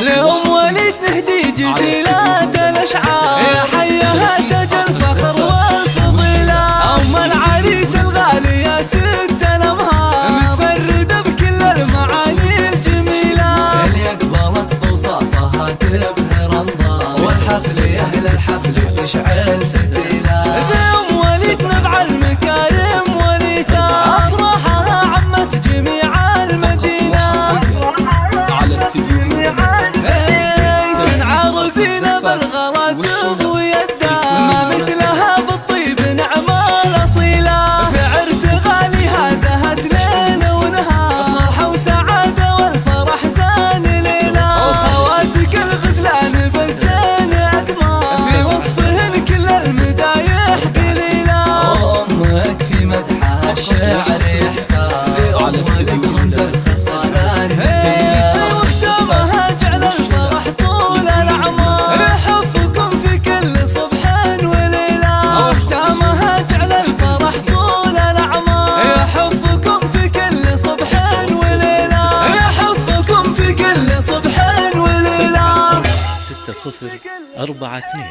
لأم وليد نهدي جزيلات الأشعار، يا حيها تاج الفخر والفضيلة. أم العريس الغالي يا ست الأمهار، متفردة بكل المعاني الجميلة، اللي أقبلت بوصافها تبهر أنظار، والحفل يا أهل الحفل تشعل فتيلة. أم وليد نبع المكارم والإيثار، أفراحها عمت جميع المدينة. على استديو سنعى رزينة بالغلا تضوي الدار، ما مثلها بالطيب نعمة الأصيلة. في عرس غاليها زهت ليل ونهار، فرحة وسعادة والفرح زان ليلة، وخواتك الغزلان بالزين أقمار، في وصفهن كل المدايح قليلة. وأمك في مدحها الشعر يحتار، على استديو رمز الخصالان واختامها جعل الفرح طول الأعمار، يحفكم في كل صبح وليلة. واختامها جعل الفرح طول الأعمار، يحفكم في كل صبح وليلة، يحفكم في كل صبح وليلة. 6042